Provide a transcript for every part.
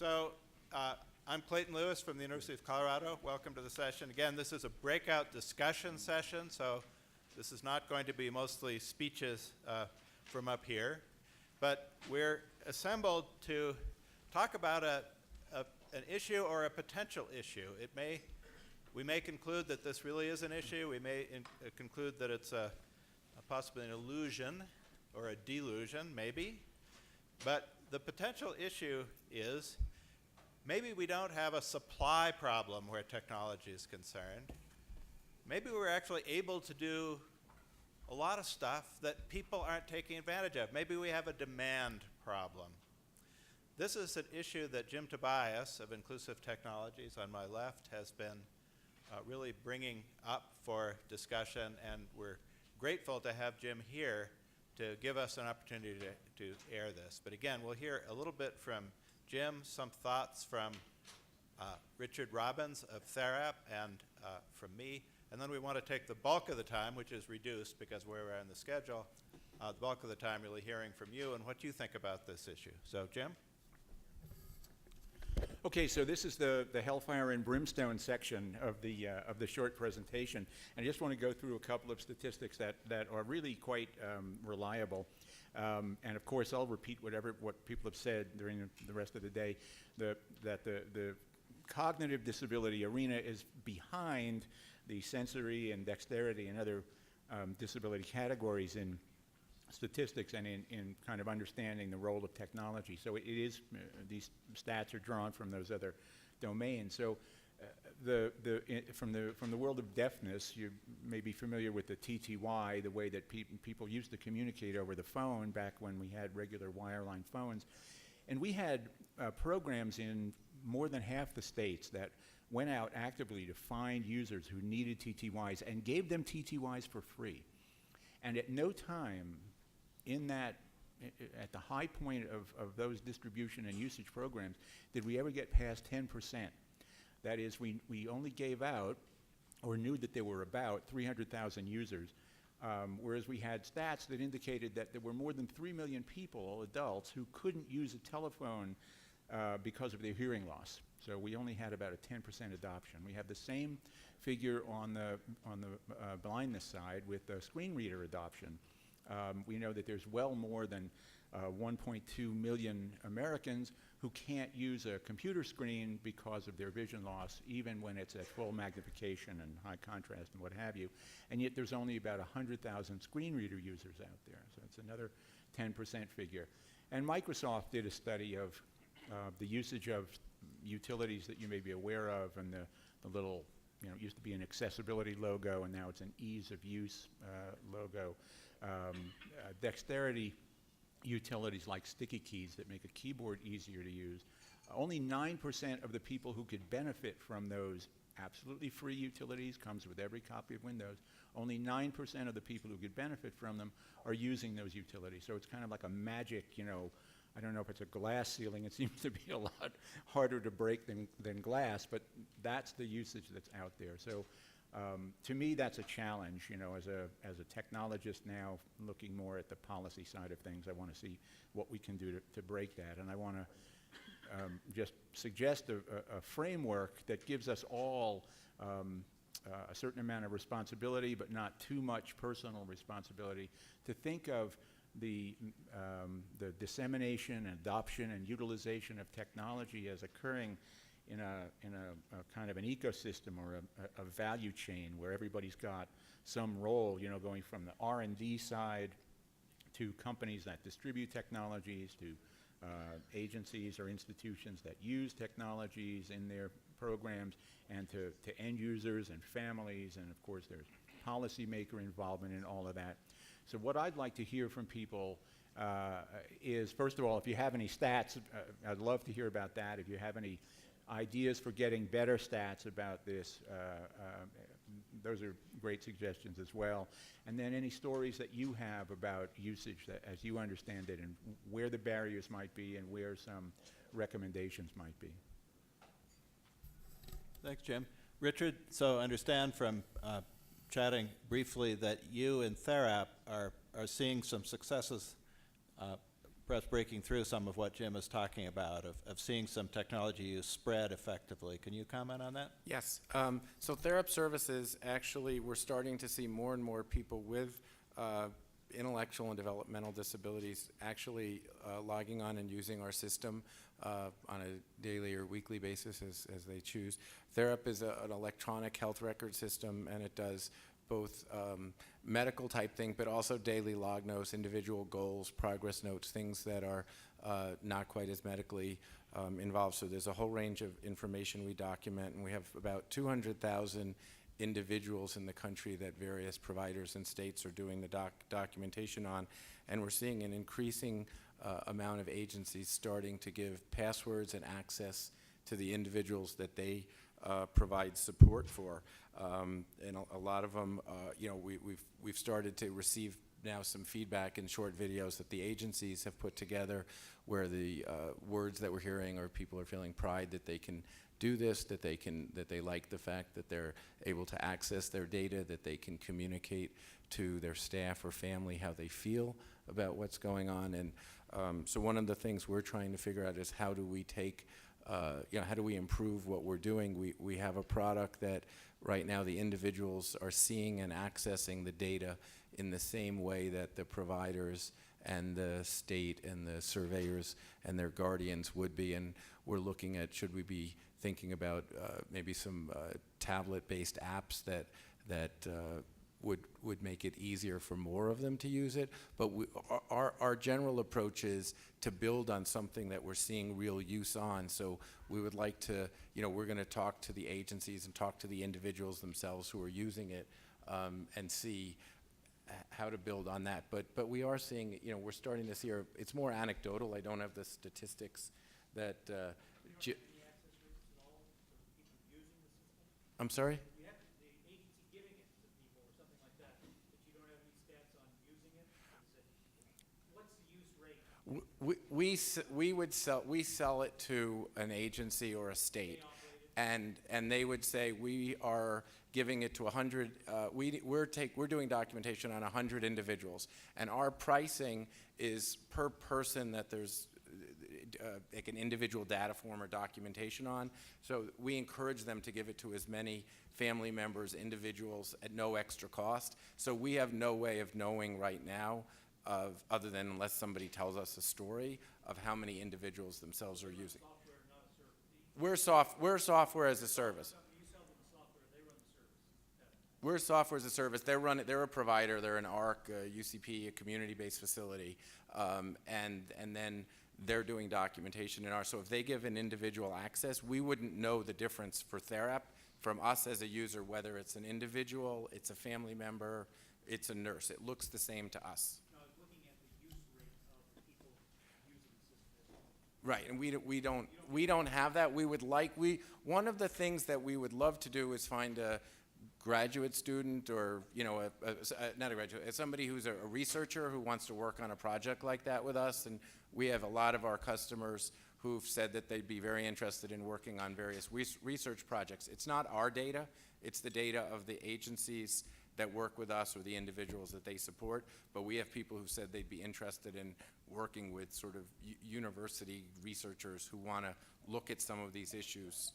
So I'm Clayton Lewis from the University of Colorado. Welcome to the session. Again, this is a breakout discussion session, so this is not going to be mostly speeches from up here. But we're assembled to talk about an issue or a potential issue. We may conclude that this really is an issue. We may conclude that it's possibly an illusion or a delusion, maybe. But the potential issue is maybe we don't have a supply problem where technology is concerned. Maybe we're actually able to do a lot of stuff that people aren't taking advantage of. Maybe we have a demand problem. This is an issue that Jim Tobias of Inclusive Technologies on my left has been really bringing up for discussion, and we're grateful to have Jim here to give us an opportunity to air this. But again, we'll hear a little bit from Jim, some thoughts from Richard Robbins of Therap and from me, and then we want to take the bulk of the time, which is reduced because where we're on the schedule, the bulk of the time really hearing from you and what you think about this issue. So Jim? Okay, so this is the hellfire and brimstone section of the short presentation. And I just want to go through a couple of statistics that are really quite reliable. And of course, I'll repeat what people have said during the rest of the day, that the cognitive disability arena is behind the sensory and dexterity and other disability categories in statistics and in kind of understanding the role of technology. So it is, these stats are drawn from those other domains. So from the world of deafness, you may be familiar with the TTY, the way that people used to communicate over the phone back when we had regular wireline phones. And we had programs in more than half the states that went out actively to find users who needed TTYs and gave them TTYs for free. And at no time in that, at the high point of those distribution and usage programs, did we ever get past 10%. That is, we only gave out, or knew that there were about 300,000 users, whereas we had stats that indicated that there were more than 3 million people, adults, who couldn't use a telephone because of their hearing loss. So we only had about a 10% adoption. We have the same figure on the blindness side with screen reader adoption. We know that there's well more than 1.2 million Americans who can't use a computer screen because of their vision loss, even when it's at full magnification and high contrast and what have you. And yet there's only about 100,000 screen reader users out there. So it's another 10% figure. And Microsoft did a study of the usage of utilities that you may be aware of, and the little, it used to be an accessibility logo, and now it's an ease of use logo. Dexterity utilities like sticky keys that make a keyboard easier to use. Only 9% of the people who could benefit from those absolutely free utilities, comes with every copy of Windows, only 9% of the people who could benefit from them are using those utilities. So it's kind of like a magic, I don't know if it's a glass ceiling. It seems to be a lot harder to break than glass, but that's the usage that's out there. So to me, that's a challenge. As a technologist now, looking more at the policy side of things, I want to see what we can do to break that. And I want to just suggest a framework that gives us all a certain amount of responsibility, but not too much personal responsibility, to think of the dissemination, adoption, and utilization of technology as occurring in a kind of an ecosystem or a value chain where everybody's got some role, going from the R&D side to companies that distribute technologies, to agencies or institutions that use technologies in their programs, and to end users and families, and of course there's policymaker involvement in all of that. So what I'd like to hear from people is, first of all, if you have any stats, I'd love to hear about that. If you have any ideas for getting better stats about this, those are great suggestions as well. And then any stories that you have about usage that, as you understand it, and where the barriers might be and where some recommendations might be. Thanks, Jim. Richard, so I understand from chatting briefly that you and Therap are seeing some successes perhaps breaking through some of what Jim is talking about, of seeing some technology use spread effectively. Can you comment on that? Yes. So Therap Services, actually, we're starting to see more and more people with intellectual and developmental disabilities actually logging on and using our system on a daily or weekly basis as they choose. Therap is an electronic health record system, and it does both medical type thing, but also daily log notes, individual goals, progress notes, things that are not quite as medically involved. So there's a whole range of information we document, and we have about 200,000 individuals in the country that various providers and states are doing the documentation on. And we're seeing an increasing amount of agencies starting to give passwords and access to the individuals that they provide support for. And a lot of them, you know, we've started to receive now some feedback in short videos that the agencies have put together, where the words that we're hearing are people are feeling pride that they can do this, that they like the fact that they're able to access their data, that they can communicate to their staff or family how they feel about what's going on. And so one of the things we're trying to figure out is how do we take, you know, how do we improve what we're doing? We have a product that right now the individuals are seeing and accessing the data in the same way that the providers and the state and the surveyors and their guardians would be. And we're looking at, should we be thinking about maybe some tablet-based apps that would make it easier for more of them to use it. But our general approach is to build on something that we're seeing real use on. So we would like to, you know, we're going to talk to the agencies and talk to the individuals themselves who are using it and see how to build on that. But we are seeing, you know, we're starting to see, it's more anecdotal. I don't have the statistics that. I'm sorry? You have the agency giving it to people or something like that, but you don't have any stats on using it? What's the use rate? We sell it to an agency or a state, and they would say we are giving it to 100. We're doing documentation on 100 individuals, and our pricing is per person that there's like an individual data form or documentation on. So we encourage them to give it to as many family members, individuals at no extra cost. So we have no way of knowing right now other than unless somebody tells us a story of how many individuals themselves are using. Software, not a service. We're software as a service. You sell them the software, they run the service. We're software as a service. They're a provider. They're an ARC, a UCP, a community-based facility, and then they're doing documentation in ours. So if they give an individual access, we wouldn't know the difference for Therap from us as a user, whether it's an individual, it's a family member, it's a nurse. It looks the same to us. No, I was looking at the use rate of the people using the system. Right, and we don't have that. One of the things that we would love to do is find a graduate student, or not a graduate, somebody who's a researcher who wants to work on a project like that with us. And we have a lot of our customers who've said that they'd be very interested in working on various research projects. It's not our data, it's the data of the agencies that work with us or the individuals that they support. But we have people who said they'd be interested in working with sort of university researchers who want to look at some of these issues.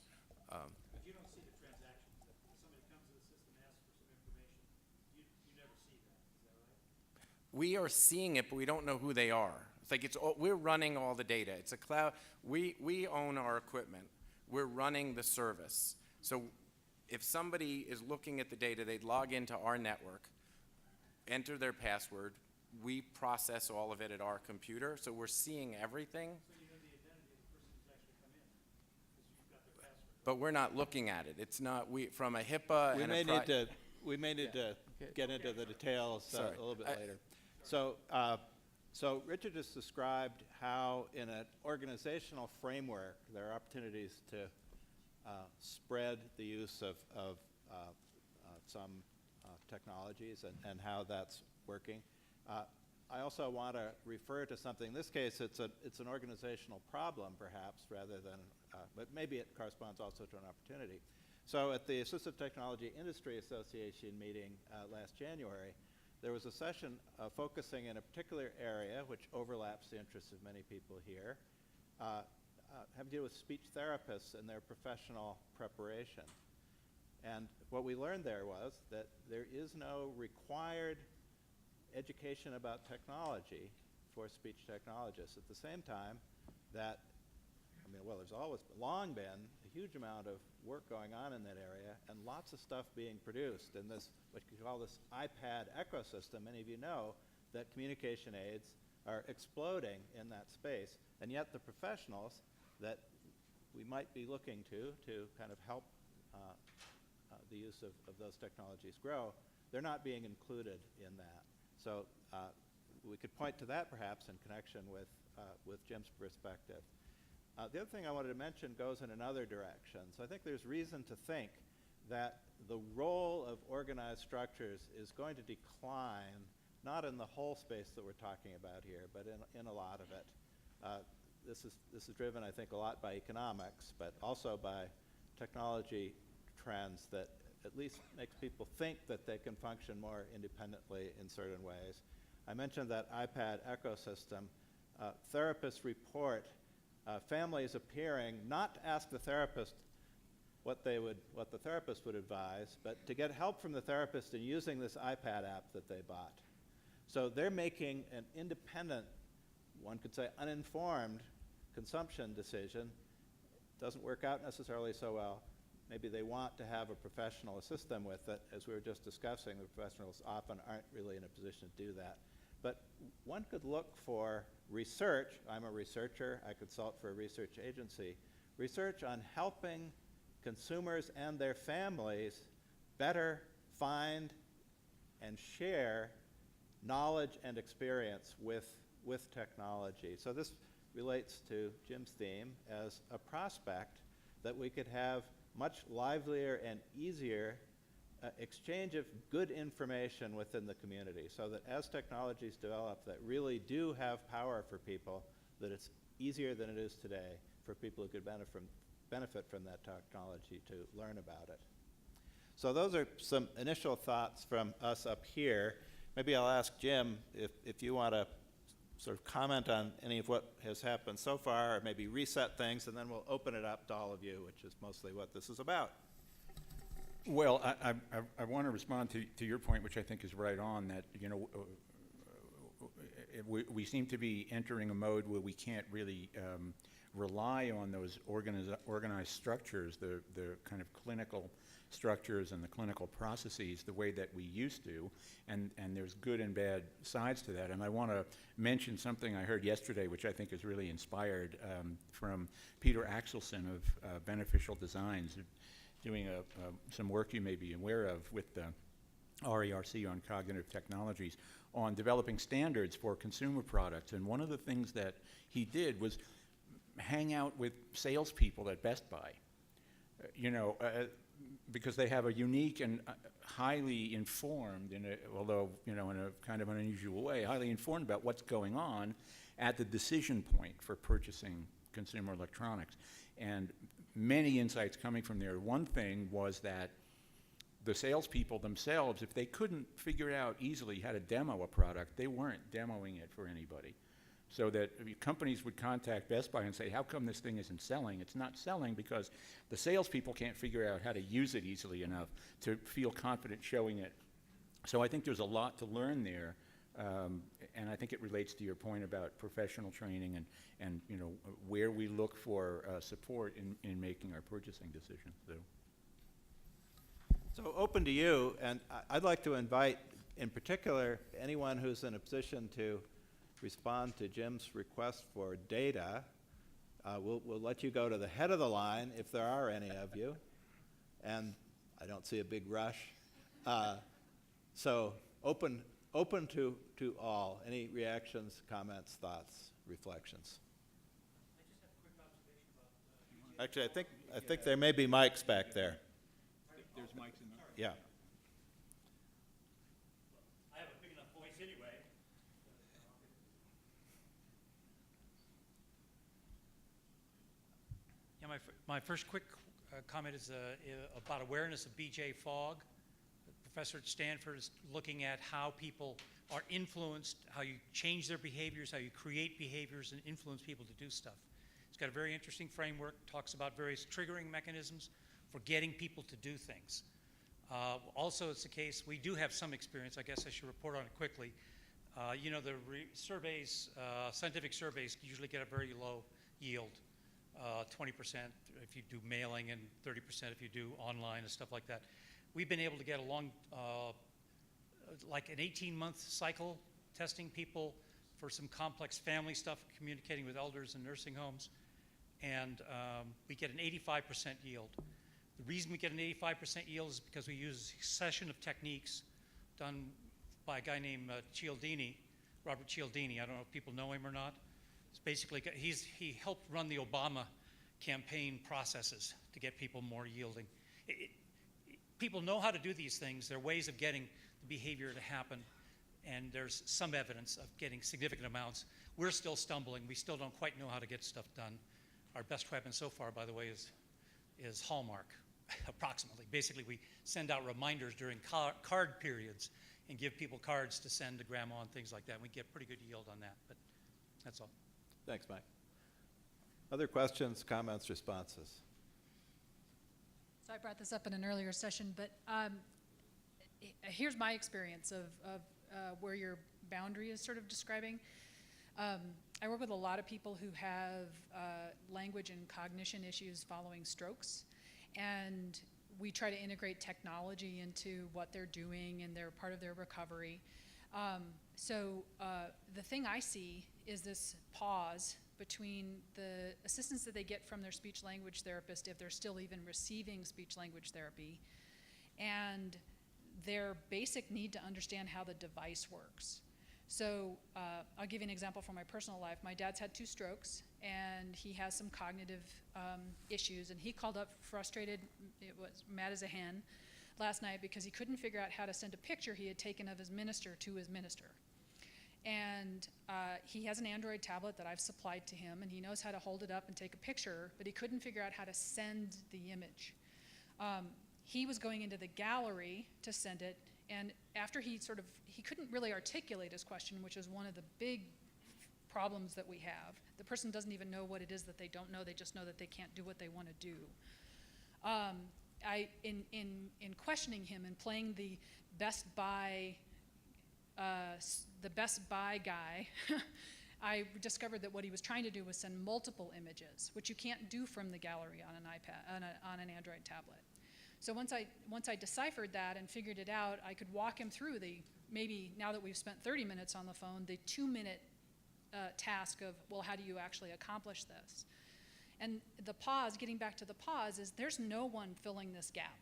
But you don't see the transactions. If somebody comes to the system and asks for some information, you never see that. Is that right? We are seeing it, but we don't know who they are. It's like we're running all the data. It's a cloud. We own our equipment. We're running the service. So if somebody is looking at the data, they'd log into our network, enter their password. We process all of it at our computer, so we're seeing everything. So you know the identity of the person who's actually come in because you've got their password. But we're not looking at it. It's not from a HIPAA. We may need to get into the details a little bit later. So Richard just described how in an organizational framework there are opportunities to spread the use of some technologies and how that's working. I also want to refer to something. In this case, it's an organizational problem, perhaps, rather than, but maybe it corresponds also to an opportunity. So at the Assistive Technology Industry Association meeting last January, there was a session focusing in a particular area, which overlaps the interests of many people here, having to do with speech therapists and their professional preparation. And what we learned there was that there is no required education about technology for speech technologists. At the same time, that, I mean, well, there's always long been a huge amount of work going on in that area and lots of stuff being produced in this, what you call this iPad ecosystem. Many of you know that communication aids are exploding in that space, and yet the professionals that we might be looking to kind of help the use of those technologies grow, they're not being included in that. So we could point to that perhaps in connection with Jim's perspective. The other thing I wanted to mention goes in another direction. So I think there's reason to think that the role of organized structures is going to decline, not in the whole space that we're talking about here, but in a lot of it. This is driven, I think, a lot by economics, but also by technology trends that at least makes people think that they can function more independently in certain ways. I mentioned that iPad ecosystem. Therapists report families appearing not to ask the therapist what the therapist would advise, but to get help from the therapist in using this iPad app that they bought. So they're making an independent, one could say uninformed, consumption decision. Doesn't work out necessarily so well. Maybe they want to have a professional assist them with it. As we were just discussing, the professionals often aren't really in a position to do that. But one could look for research. I'm a researcher. I consult for a research agency. Research on helping consumers and their families better find and share knowledge and experience with technology. So this relates to Jim's theme as a prospect that we could have much livelier and easier exchange of good information within the community, so that as technologies develop that really do have power for people, that it's easier than it is today for people who could benefit from that technology to learn about it. So those are some initial thoughts from us up here. Maybe I'll ask Jim if you want to sort of comment on any of what has happened so far, or maybe reset things, and then we'll open it up to all of you, which is mostly what this is about. Well, I want to respond to your point, which I think is right on, that, you know, we seem to be entering a mode where we can't really rely on those organized structures, the kind of clinical structures and the clinical processes the way that we used to, and there's good and bad sides to that. And I want to mention something I heard yesterday, which I think is really inspired, from Peter Axelson of Beneficial Designs, doing some work you may be aware of with the RERC on cognitive technologies on developing standards for consumer products. And one of the things that he did was hang out with salespeople at Best Buy, because they have a unique and highly informed, although in a kind of an unusual way, highly informed about what's going on at the decision point for purchasing consumer electronics. And many insights coming from there. One thing was that the salespeople themselves, if they couldn't figure out easily how to demo a product, they weren't demoing it for anybody. So that companies would contact Best Buy and say, how come this thing isn't selling? It's not selling because the salespeople can't figure out how to use it easily enough to feel confident showing it. So I think there's a lot to learn there, and I think it relates to your point about professional training and where we look for support in making our purchasing decisions. So open to you, and I'd like to invite, in particular, anyone who's in a position to respond to Jim's request for data. We'll let you go to the head of the line if there are any of you, and I don't see a big rush. So open to all. Any reactions, comments, thoughts, reflections? I just have a quick observation about. Actually, I think there may be mics back there. There's mics in there. Yeah. I have a big enough voice anyway. Yeah, my first quick comment is about awareness of BJ fog. professor at Stanford is looking at how people are influenced, how you change their behaviors, how you create behaviors and influence people to do stuff. He's got a very interesting framework, talks about various triggering mechanisms for getting people to do things. Also, it's the case, we do have some experience, I guess I should report on it quickly. You know, the surveys, scientific surveys usually get a very low yield, 20% if you do mailing and 30% if you do online and stuff like that. We've been able to get along like an 18-month cycle, testing people for some complex family stuff, communicating with elders in nursing homes, and we get an 85% yield. The reason we get an 85% yield is because we use a succession of techniques done by a guy named Robert Cialdini. I don't know if people know him or not. It's basically, he helped run the Obama campaign processes to get people more yielding. People know how to do these things. There are ways of getting the behavior to happen, and there's some evidence of getting significant amounts. We're still stumbling. We still don't quite know how to get stuff done. Our best weapon so far, by the way, is Hallmark, approximately. Basically, we send out reminders during card periods and give people cards to send to grandma and things like that. We get pretty good yield on that, but that's all. Thanks, Mike. Other questions, comments, responses? So I brought this up in an earlier session, but here's my experience of where your boundary is sort of describing. I work with a lot of people who have language and cognition issues following strokes, and we try to integrate technology into what they're doing, and they're part of their recovery. So the thing I see is this pause between the assistance that they get from their speech language therapist, if they're still even receiving speech language therapy, and their basic need to understand how the device works. So I'll give you an example from my personal life. My dad's had 2 strokes, and he has some cognitive issues, and he called up frustrated, it was mad as a hen, last night because he couldn't figure out how to send a picture he had taken of his minister to his minister. And he has an Android tablet that I've supplied to him, and he knows how to hold it up and take a picture, but he couldn't figure out how to send the image. He was going into the gallery to send it, and after he couldn't really articulate his question, which is one of the big problems that we have. The person doesn't even know what it is that they don't know, they just know that they can't do what they want to do. In questioning him and playing the Best Buy guy, I discovered that what he was trying to do was send multiple images, which you can't do from the gallery on an iPad, on an Android tablet. So once I deciphered that and figured it out, I could walk him through maybe now that we've spent 30 minutes on the phone, the 2-minute task of, well, how do you actually accomplish this? And the pause, getting back to the pause, is there's no one filling this gap.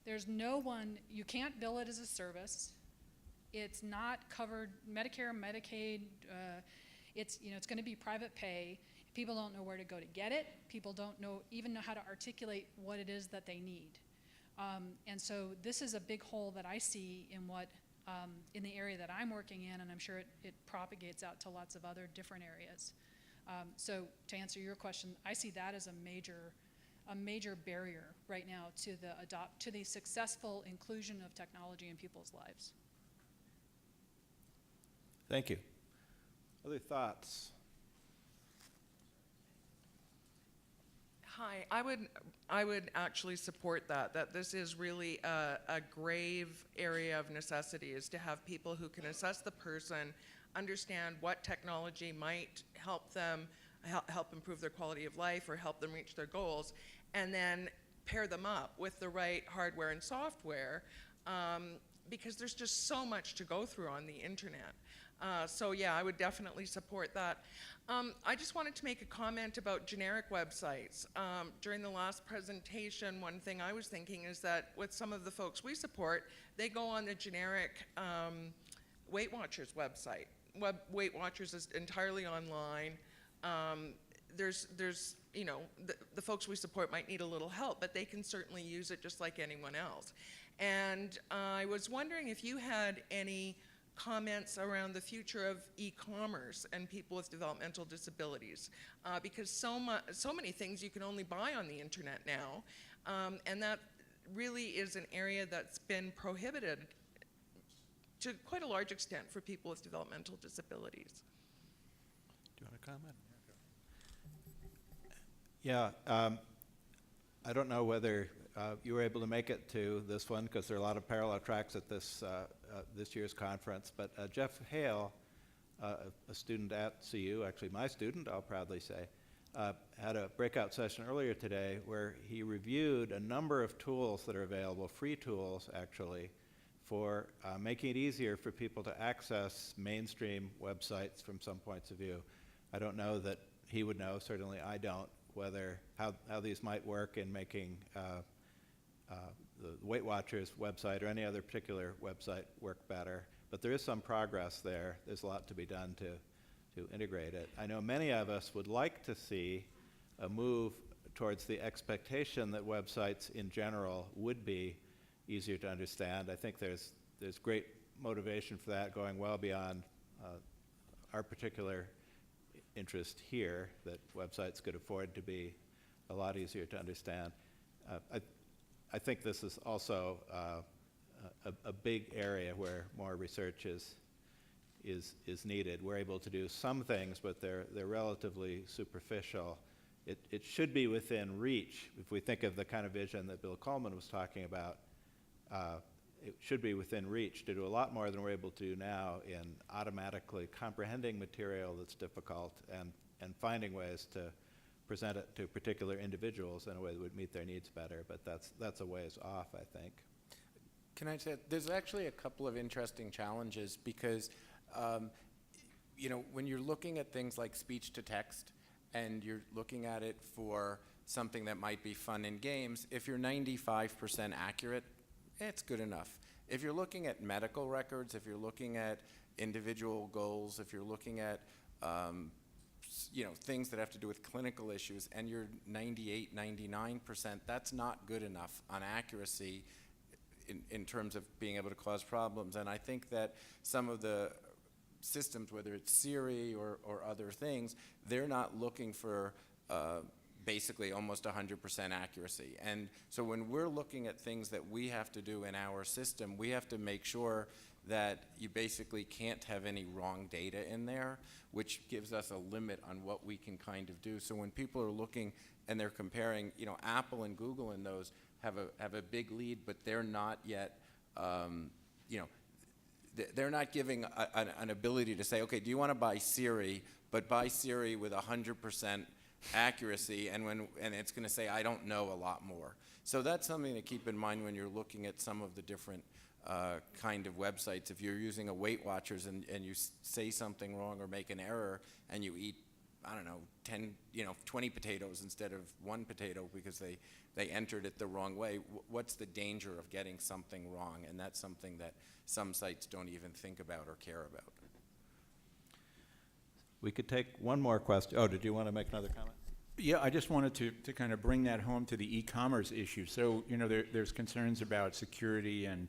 There's no one, you can't bill it as a service. It's not covered, Medicare, Medicaid, it's going to be private pay. People don't know where to go to get it. People don't even know how to articulate what it is that they need. And so this is a big hole that I see in the area that I'm working in, and I'm sure it propagates out to lots of other different areas. So to answer your question, I see that as a major barrier right now to the successful inclusion of technology in people's lives. Thank you. Other thoughts? Hi, I would actually support that this is really a grave area of necessity, is to have people who can assess the person, understand what technology might help them, help improve their quality of life or help them reach their goals, and then pair them up with the right hardware and software, because there's just so much to go through on the internet. So yeah, I would definitely support that. I just wanted to make a comment about generic websites. During the last presentation, one thing I was thinking is that with some of the folks we support, they go on the generic Weight Watchers website. Weight Watchers is entirely online. There's the folks we support might need a little help, but they can certainly use it just like anyone else. And I was wondering if you had any comments around the future of e-commerce and people with developmental disabilities, because so many things you can only buy on the internet now, and that really is an area that's been prohibited to quite a large extent for people with developmental disabilities. Do you want to comment? Yeah, I don't know whether you were able to make it to this one because there are a lot of parallel tracks at this year's conference. But Jeff Hale, a student at CU, actually my student, I'll proudly say, had a breakout session earlier today where he reviewed a number of tools that are available, free tools actually, for making it easier for people to access mainstream websites from some points of view. I don't know that he would know, certainly I don't, whether how these might work in making the Weight Watchers website or any other particular website work better. But there is some progress there. There's a lot to be done to integrate it. I know many of us would like to see a move towards the expectation that websites in general would be easier to understand. I think there's great motivation for that going well beyond our particular interest here, that websites could afford to be a lot easier to understand. I think this is also a big area where more research is needed. We're able to do some things, but they're relatively superficial. It should be within reach. If we think of the kind of vision that Bill Coleman was talking about, it should be within reach to do a lot more than we're able to do now in automatically comprehending material that's difficult and finding ways to present it to particular individuals in a way that would meet their needs better. But that's a ways off, I think. Can I say, there's actually a couple of interesting challenges because, you know, when you're looking at things like speech to text and you're looking at it for something that might be fun in games, if you're 95% accurate, it's good enough. If you're looking at medical records, if you're looking at individual goals, if you're looking at you know, things that have to do with clinical issues, and you're 98, 99%, that's not good enough on accuracy in terms of being able to cause problems. And I think that some of the systems, whether it's Siri or other things, they're not looking for basically almost 100% accuracy. And so when we're looking at things that we have to do in our system, we have to make sure that you basically can't have any wrong data in there, which gives us a limit on what we can kind of do. So when people are looking and they're comparing, you know, Apple and Google and those have a big lead, but they're not yet, you know, they're not giving an ability to say, okay, do you want to buy Siri, but buy Siri with 100% accuracy, and it's going to say, I don't know a lot more. So that's something to keep in mind when you're looking at some of the different kind of websites. If you're using a Weight Watchers and you say something wrong or make an error and you eat, I don't know, 20 potatoes instead of one potato because they entered it the wrong way, what's the danger of getting something wrong? And that's something that some sites don't even think about or care about. We could take one more question. Oh, did you want to make another comment? Yeah, I just wanted to kind of bring that home to the e-commerce issue. So, you know, there's concerns about security and,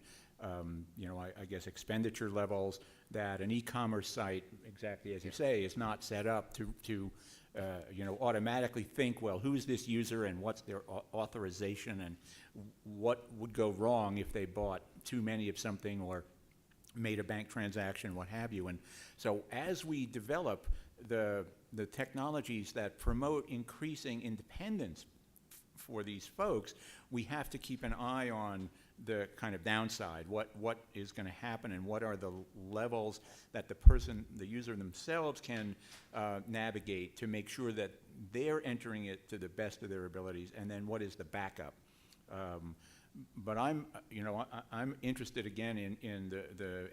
you know, I guess expenditure levels that an e-commerce site, exactly as you say, is not set up to you know, automatically think, well, who's this user and what's their authorization and what would go wrong if they bought too many of something or made a bank transaction, what have you. And so as we develop the technologies that promote increasing independence for these folks, we have to keep an eye on the kind of downside, what is going to happen and what are the levels that the user themselves can navigate to make sure that they're entering it to the best of their abilities, and then what is the backup. But I'm interested again in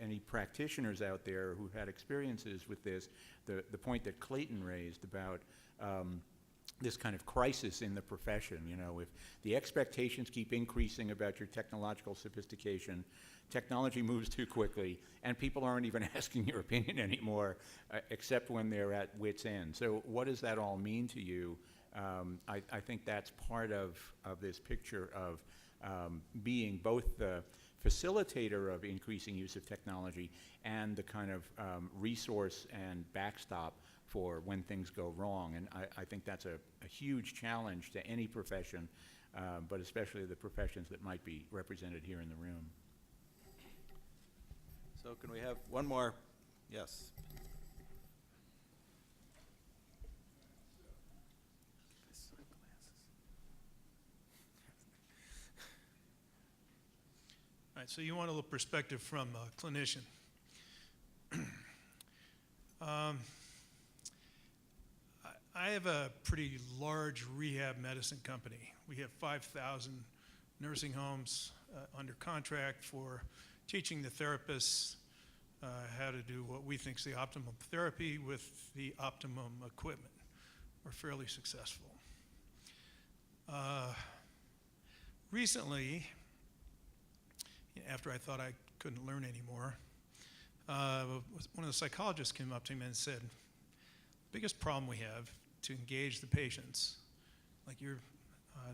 any practitioners out there who had experiences with this, the point that Clayton raised about this kind of crisis in the profession. You know, if the expectations keep increasing about your technological sophistication, technology moves too quickly, and people aren't even asking your opinion anymore, except when they're at wit's end. So what does that all mean to you? I think that's part of this picture of being both the facilitator of increasing use of technology and the kind of resource and backstop for when things go wrong. And I think that's a huge challenge to any profession, but especially the professions that might be represented here in the room. So can we have one more? Yes. All right, so you want a little perspective from a clinician. I have a pretty large rehab medicine company. We have 5,000 nursing homes under contract for teaching the therapists how to do what we think is the optimum therapy with the optimum equipment. We're fairly successful. Recently, after I thought I couldn't learn anymore, one of the psychologists came up to me and said, biggest problem we have to engage the patients, like you're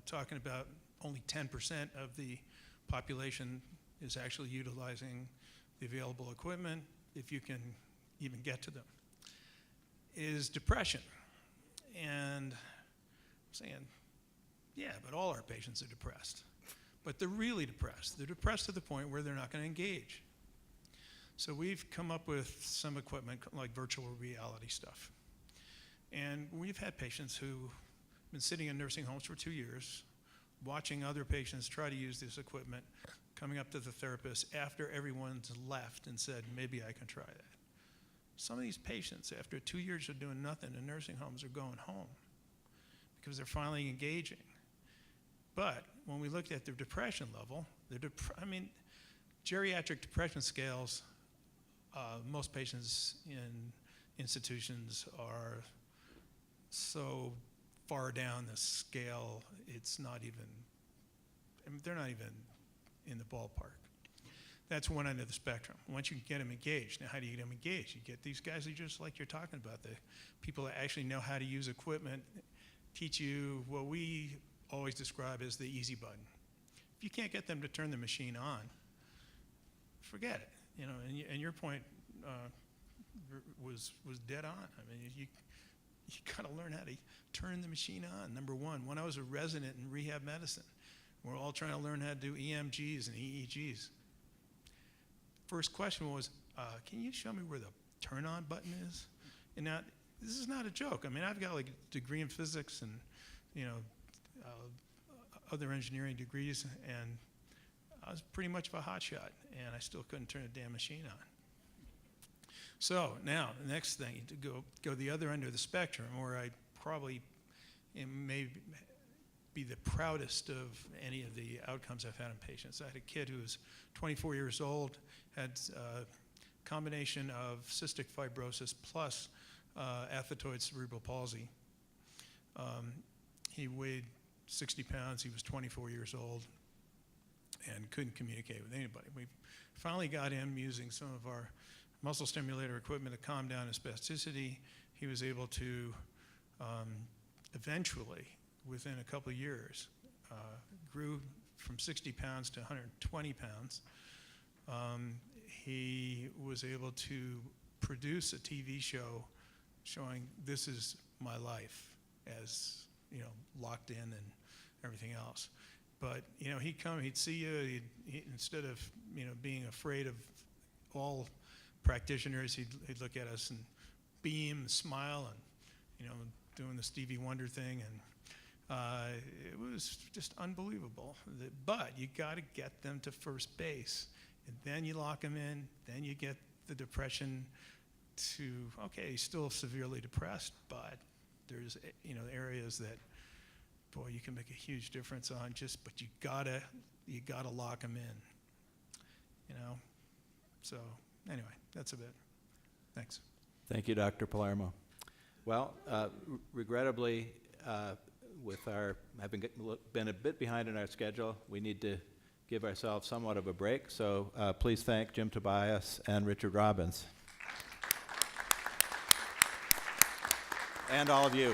talking about only 10% of the population is actually utilizing the available equipment, if you can even get to them, is depression. And I'm saying, yeah, but all our patients are depressed. But they're really depressed. They're depressed to the point where they're not going to engage. So we've come up with some equipment like virtual reality stuff. And we've had patients who've been sitting in nursing homes for 2 years, watching other patients try to use this equipment, coming up to the therapist after everyone's left and said, maybe I can try that. Some of these patients, after 2 years of doing nothing in nursing homes, are going home because they're finally engaging. But when we looked at their depression level, geriatric depression scales, most patients in institutions are so far down the scale, it's not even, they're not even in the ballpark. That's one end of the spectrum. Once you get them engaged, now how do you get them engaged? You get these guys who just like you're talking about, the people that actually know how to use equipment, teach you what we always describe as the easy button. If you can't get them to turn the machine on, forget it. You know, and your point was dead on. I mean, you got to learn how to turn the machine on. Number one, when I was a resident in rehab medicine, we're all trying to learn how to do EMGs and EEGs. First question was, can you show me where the turn on button is? And now, this is not a joke. I mean, I've got like a degree in physics and, you know, other engineering degrees, and I was pretty much of a hotshot, and I still couldn't turn a damn machine on. So now, the next thing, to go the other end of the spectrum, where I probably may be the proudest of any of the outcomes I've had in patients. I had a kid who was 24 years old, had a combination of cystic fibrosis plus athetoid cerebral palsy. He weighed 60 pounds, he was 24 years old, and couldn't communicate with anybody. We finally got him using some of our muscle stimulator equipment to calm down his spasticity. He was able to eventually, within a couple of years, grew from 60 pounds to 120 pounds. He was able to produce a TV show showing this is my life, as, you know, locked in and everything else. But, you know, he'd come, he'd see you, instead of, you know, being afraid of all practitioners, he'd look at us and beam, smile, and, you know, doing the Stevie Wonder thing, and it was just unbelievable. But you got to get them to first base, and then you lock them in, then you get the depression to, okay, he's still severely depressed, but there's, you know, areas that, boy, you can make a huge difference on, but you gotta lock them in, you know. So anyway, that's a bit. Thanks. Thank you, Dr. Palermo. Well, regrettably, with our having been a bit behind in our schedule, we need to give ourselves somewhat of a break. So please thank Jim Tobias and Richard Robbins. And all of you.